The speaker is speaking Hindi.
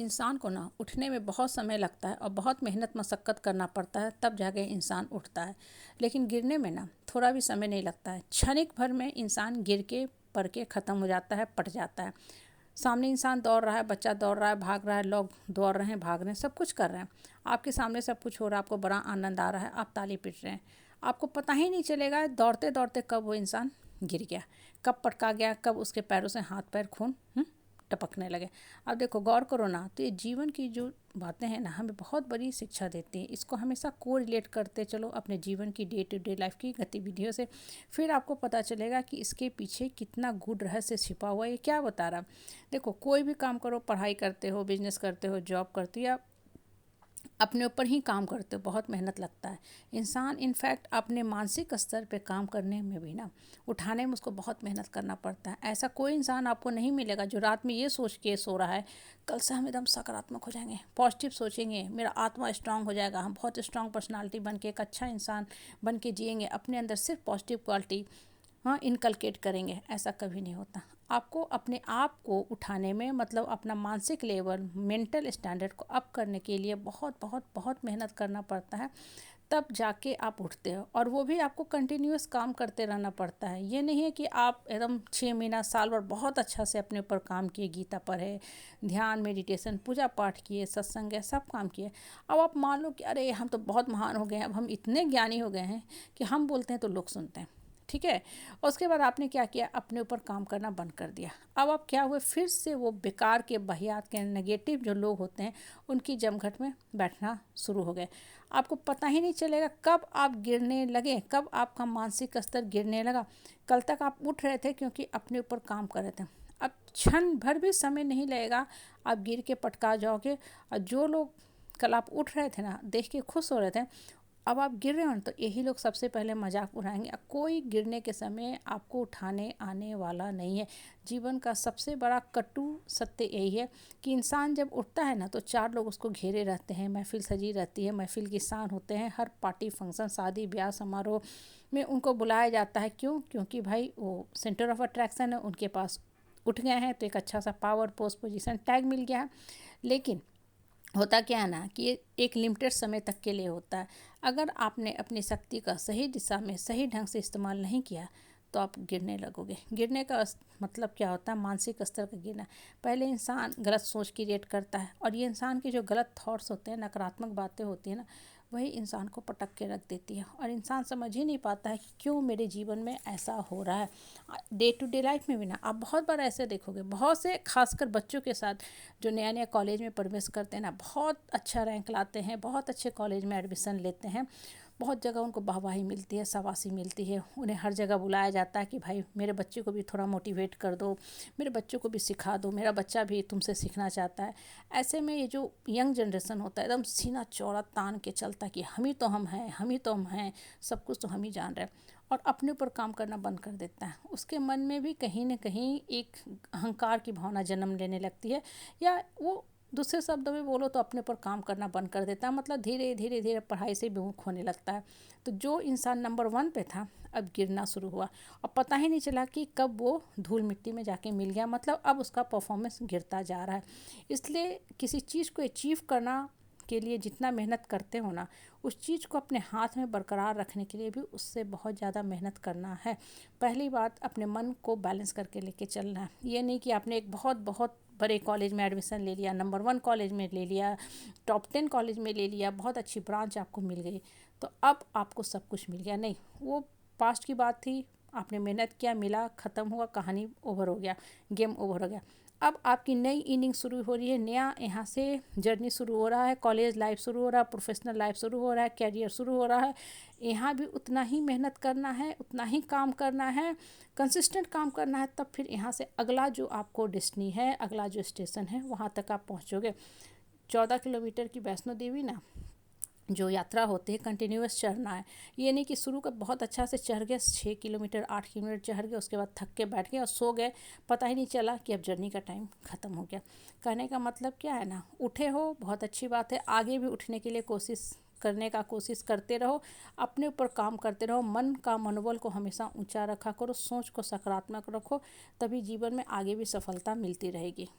इंसान को ना उठने में बहुत समय लगता है और बहुत मेहनत मशक्क़त करना पड़ता है, तब जाके इंसान उठता है। लेकिन गिरने में ना थोड़ा भी समय नहीं लगता है। क्षणिक भर में इंसान गिर के पड़ के ख़त्म हो जाता है, पट जाता है। सामने इंसान दौड़ रहा है, बच्चा दौड़ रहा है, भाग रहा है, लोग दौड़ रहे हैं, भाग रहे हैं, सब कुछ कर रहे हैं। आपके सामने सब कुछ हो रहा है, आपको बड़ा आनंद आ रहा है, आप ताली पीट रहे हैं। आपको पता ही नहीं चलेगा दौड़ते दौड़ते कब वो इंसान गिर गया, कब पटका गया, कब उसके पैरों से हाथ पैर खून टपकने लगे। अब देखो गौर करो ना, तो ये जीवन की जो बातें हैं ना, हमें बहुत बड़ी शिक्षा देती हैं। इसको हमेशा को रिलेट करते चलो अपने जीवन की डे टू डे लाइफ की गतिविधियों से, फिर आपको पता चलेगा कि इसके पीछे कितना गूढ़ रहस्य छिपा हुआ है। ये क्या बता रहा। देखो कोई भी काम करो, पढ़ाई करते हो, बिजनेस करते हो, जॉब करते हो, या अपने ऊपर ही काम करते हो, बहुत मेहनत लगता है। इंसान इनफैक्ट अपने मानसिक स्तर पे काम करने में भी ना, उठाने में उसको बहुत मेहनत करना पड़ता है। ऐसा कोई इंसान आपको नहीं मिलेगा जो रात में ये सोच के सो रहा है कल से हम एकदम सकारात्मक हो जाएंगे, पॉजिटिव सोचेंगे, मेरा आत्मा स्ट्रांग हो जाएगा, हम बहुत स्ट्रांग पर्सनालिटी बन के एक अच्छा इंसान बन के जिएंगे, अपने अंदर सिर्फ पॉजिटिव क्वालिटी इनकलकेट करेंगे। ऐसा कभी नहीं होता। आपको अपने आप को उठाने में, मतलब अपना मानसिक लेवल, मेंटल स्टैंडर्ड को अप करने के लिए बहुत बहुत बहुत मेहनत करना पड़ता है, तब जाके आप उठते हो। और वो भी आपको कंटिन्यूअस काम करते रहना पड़ता है। ये नहीं है कि आप एकदम 6 महीना साल भर बहुत अच्छा से अपने ऊपर काम किए, गीता पढ़े, ध्यान, मेडिटेशन, पूजा पाठ किए, सत्संग है, सब काम किए। अब आप मान लो कि अरे हम तो बहुत महान हो गए हैं, अब हम इतने ज्ञानी हो गए हैं कि हम बोलते हैं तो लोग सुनते हैं, ठीक है। और उसके बाद आपने क्या किया, अपने ऊपर काम करना बंद कर दिया। अब आप क्या हुए, फिर से वो बेकार के, बहियात के, नेगेटिव जो लोग होते हैं उनकी जमघट में बैठना शुरू हो गए। आपको पता ही नहीं चलेगा कब आप गिरने लगे, कब आपका मानसिक स्तर गिरने लगा। कल तक आप उठ रहे थे क्योंकि अपने ऊपर काम कर रहे थे। अब क्षण भर भी समय नहीं लगेगा, आप गिर के पटका जाओगे। और जो लोग कल आप उठ रहे थे ना, देख के खुश हो रहे थे, अब आप गिर रहे हो तो यही लोग सबसे पहले मजाक उड़ाएंगे। कोई गिरने के समय आपको उठाने आने वाला नहीं है। जीवन का सबसे बड़ा कटु सत्य यही है कि इंसान जब उठता है ना, तो 4 लोग उसको घेरे रहते हैं, महफिल सजी रहती है, महफिल की शान होते हैं, हर पार्टी फंक्शन, शादी ब्याह समारोह में उनको बुलाया जाता है। क्यों? क्योंकि भाई वो सेंटर ऑफ अट्रैक्शन है, उनके पास उठ गए हैं, तो एक अच्छा सा पावर, पोस्ट, पोजीशन, टैग मिल गया है। लेकिन होता क्या है ना कि ये एक लिमिटेड समय तक के लिए होता है। अगर आपने अपनी शक्ति का सही दिशा में, सही ढंग से इस्तेमाल नहीं किया, तो आप गिरने लगोगे। गिरने का मतलब क्या होता है, मानसिक स्तर का गिरना। पहले इंसान गलत सोच क्रिएट करता है, और ये इंसान के जो गलत थॉट्स होते हैं, नकारात्मक बातें होती हैं ना, वही इंसान को पटक के रख देती है। और इंसान समझ ही नहीं पाता है कि क्यों मेरे जीवन में ऐसा हो रहा है। डे टू डे लाइफ में भी ना आप बहुत बार ऐसे देखोगे, बहुत से खासकर बच्चों के साथ जो नया नया कॉलेज में प्रवेश करते हैं ना, बहुत अच्छा रैंक लाते हैं, बहुत अच्छे कॉलेज में एडमिशन लेते हैं, बहुत जगह उनको वाहवाही मिलती है, शाबाशी मिलती है, उन्हें हर जगह बुलाया जाता है कि भाई मेरे बच्चे को भी थोड़ा मोटिवेट कर दो, मेरे बच्चों को भी सिखा दो, मेरा बच्चा भी तुमसे सीखना चाहता है। ऐसे में ये जो यंग जनरेशन होता है, एकदम सीना चौड़ा तान के चलता है कि हम ही तो हम हैं, हम ही तो हम हैं, सब कुछ तो हम ही जान रहे हैं, और अपने ऊपर काम करना बंद कर देता है। उसके मन में भी कहीं ना कहीं एक अहंकार की भावना जन्म लेने लगती है, या वो दूसरे शब्दों में बोलो तो अपने ऊपर काम करना बंद कर देता है। मतलब धीरे धीरे धीरे पढ़ाई से विमुख होने लगता है। तो जो इंसान नंबर 1 पे था, अब गिरना शुरू हुआ, और पता ही नहीं चला कि कब वो धूल मिट्टी में जाके मिल गया। मतलब अब उसका परफॉर्मेंस गिरता जा रहा है। इसलिए किसी चीज़ को अचीव करना के लिए जितना मेहनत करते हो ना, उस चीज़ को अपने हाथ में बरकरार रखने के लिए भी उससे बहुत ज़्यादा मेहनत करना है। पहली बात, अपने मन को बैलेंस करके लेके चलना है। ये नहीं कि आपने एक बहुत बहुत बड़े कॉलेज में एडमिशन ले लिया, नंबर 1 कॉलेज में ले लिया, टॉप 10 कॉलेज में ले लिया, बहुत अच्छी ब्रांच आपको मिल गई, तो अब आपको सब कुछ मिल गया। नहीं, वो पास्ट की बात थी। आपने मेहनत किया, मिला, ख़त्म हुआ, कहानी ओवर हो गया, गेम ओवर हो गया। अब आपकी नई इनिंग शुरू हो रही है, नया यहाँ से जर्नी शुरू हो रहा है, कॉलेज लाइफ शुरू हो रहा है, प्रोफेशनल लाइफ शुरू हो रहा है, कैरियर शुरू हो रहा है। यहाँ भी उतना ही मेहनत करना है, उतना ही काम करना है, कंसिस्टेंट काम करना है, तब फिर यहाँ से अगला जो आपको डेस्टिनी है, अगला जो स्टेशन है, वहाँ तक आप पहुँचोगे। 14 किलोमीटर की वैष्णो देवी ना जो यात्रा होती है, कंटिन्यूअस चढ़ना है। ये नहीं कि शुरू का बहुत अच्छा से चढ़ गए, 6 किलोमीटर 8 किलोमीटर चढ़ गए, उसके बाद थक के बैठ गए और सो गए, पता ही नहीं चला कि अब जर्नी का टाइम ख़त्म हो गया। कहने का मतलब क्या है ना, उठे हो बहुत अच्छी बात है, आगे भी उठने के लिए कोशिश करते रहो, अपने ऊपर काम करते रहो, मन का मनोबल को हमेशा ऊंचा रखा करो, सोच को सकारात्मक रखो, तभी जीवन में आगे भी सफलता मिलती रहेगी।